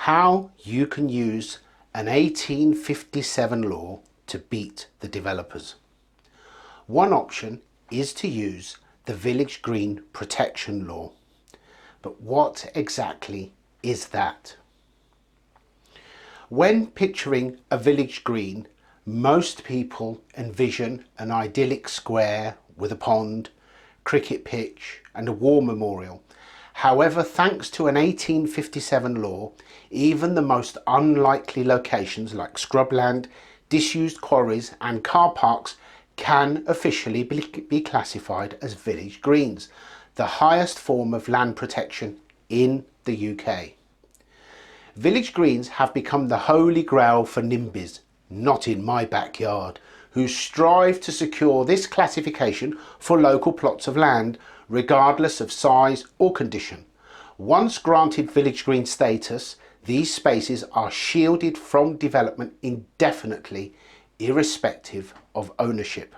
how you can use an 1857 law to beat the developers. One option is to use the Village Green Protection Law. But what exactly is that? When picturing a village green, most people envision an idyllic square with a pond, cricket pitch and a war memorial. However, thanks to an 1857 law, even the most unlikely locations like scrubland, disused quarries and car parks can officially be classified as village greens, the highest form of land protection in the UK. Village greens have become the holy grail for NIMBYs, not in my backyard, who strive to secure this classification for local plots of land, regardless of size or condition. Once granted village green status, these spaces are shielded from development indefinitely, irrespective of ownership.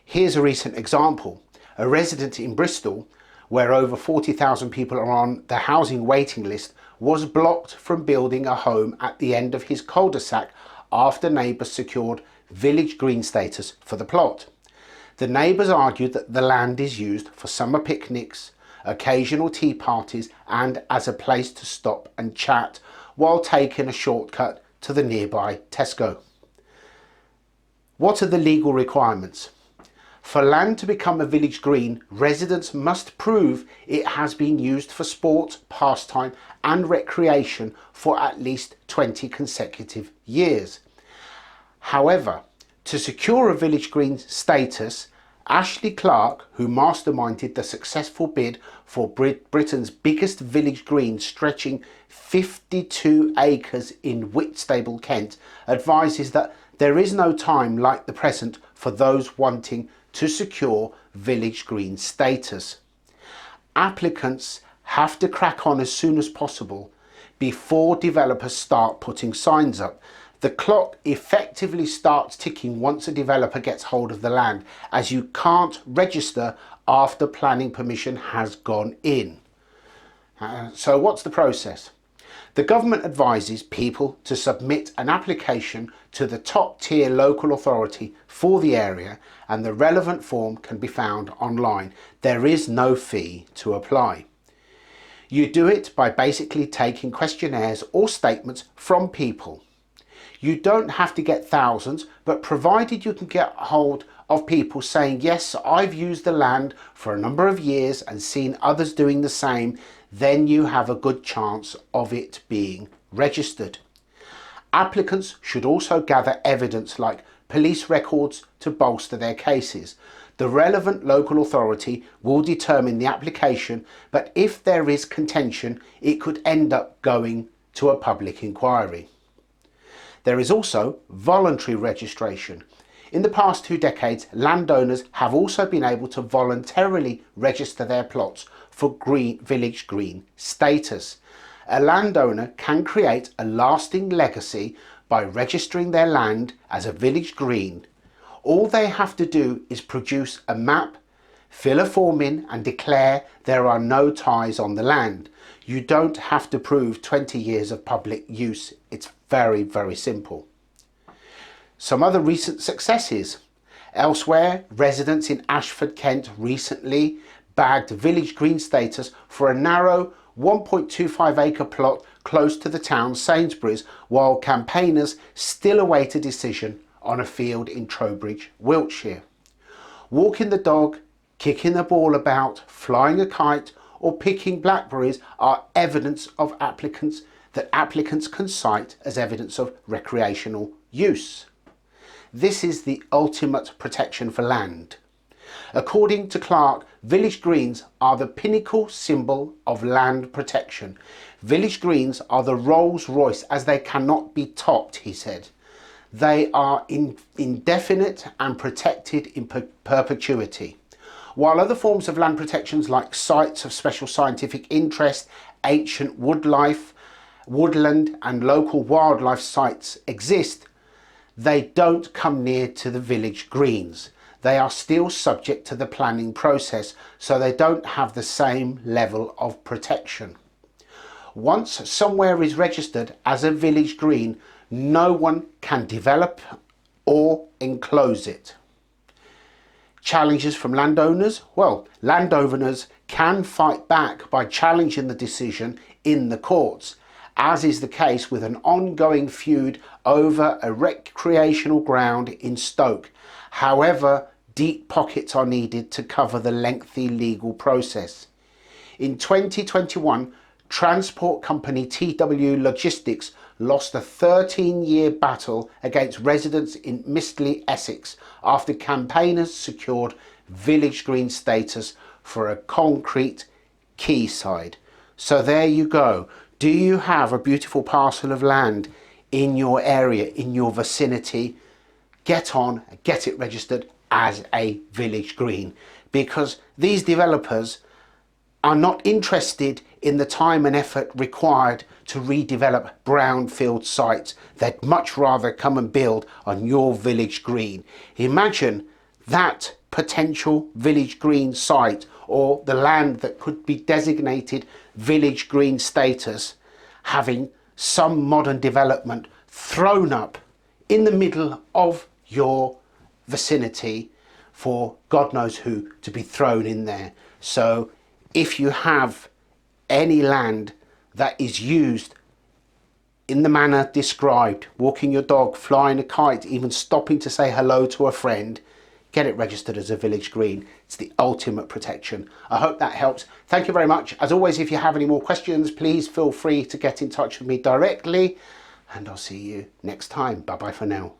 Here's a recent example. A resident in Bristol, where over 40,000 people are on the housing waiting list, was blocked from building a home at the end of his cul-de-sac after neighbours secured village green status for the plot. The neighbours argued that the land is used for summer picnics, occasional tea parties and as a place to stop and chat while taking a shortcut to the nearby Tesco. What are the legal requirements? For land to become a village green, residents must prove it has been used for sport, pastime and recreation for at least 20 consecutive years. However, to secure a village green status, Ashley Clark, who masterminded the successful bid for Britain's biggest village green stretching 52 acres in Whitstable, Kent, advises that there is no time like the present for those wanting to secure village green status. Applicants have to crack on as soon as possible before developers start putting signs up. The clock effectively starts ticking once a developer gets hold of the land, as you can't register after planning permission has gone in. So what's the process? The government advises people to submit an application to the top tier local authority for the area, and the relevant form can be found online. There is no fee to apply. You do it by basically taking questionnaires or statements from people. You don't have to get thousands, but provided you can get hold of people saying, yes, I've used the land for a number of years and seen others doing the same, then you have a good chance of it being registered. Applicants should also gather evidence like police records to bolster their cases. The relevant local authority will determine the application, but if there is contention, it could end up going to a public inquiry. There is also voluntary registration. In the past 2 decades, landowners have also been able to voluntarily register their plots for village green status. A landowner can create a lasting legacy by registering their land as a village green. All they have to do is produce a map, fill a form in and declare there are no ties on the land. You don't have to prove 20 years of public use. It's very, very simple. Some other recent successes. Elsewhere, residents in Ashford, Kent recently bagged village green status for a narrow 1.25 acre plot close to the town Sainsbury's, while campaigners still await a decision on a field in Trowbridge, Wiltshire. Walking the dog, kicking the ball about, flying a kite or picking blackberries are evidence of applicants can cite as evidence of recreational use. This is the ultimate protection for land. According to Clark, village greens are the pinnacle symbol of land protection. Village greens are the Rolls-Royce as they cannot be topped, he said. They are indefinite and protected in perpetuity. While other forms of land protections like sites of special scientific interest, ancient woodland and local wildlife sites exist, they don't come near to the village greens. They are still subject to the planning process, so they don't have the same level of protection. Once somewhere is registered as a village green, no one can develop or enclose it. Challenges from landowners? Well, landowners can fight back by challenging the decision in the courts, as is the case with an ongoing feud over a recreational ground in Stoke. However, deep pockets are needed to cover the lengthy legal process. In 2021, transport company TW Logistics lost a 13-year battle against residents in Mistley, Essex, after campaigners secured village green status for a concrete quayside. So there you go. Do you have a beautiful parcel of land in your area, in your vicinity? Get on, get it registered as a village green, because these developers are not interested in the time and effort required to redevelop brownfield sites. They'd much rather come and build on your village green. Imagine that potential village green site, or the land that could be designated village green status, having some modern development thrown up in the middle of your vicinity for God knows who to be thrown in there. So if you have any land that is used in the manner described, walking your dog, flying a kite, even stopping to say hello to a friend, get it registered as a village green. It's the ultimate protection. I hope that helps. Thank you very much. As always, if you have any more questions, please feel free to get in touch with me directly, and I'll see you next time. Bye bye for now.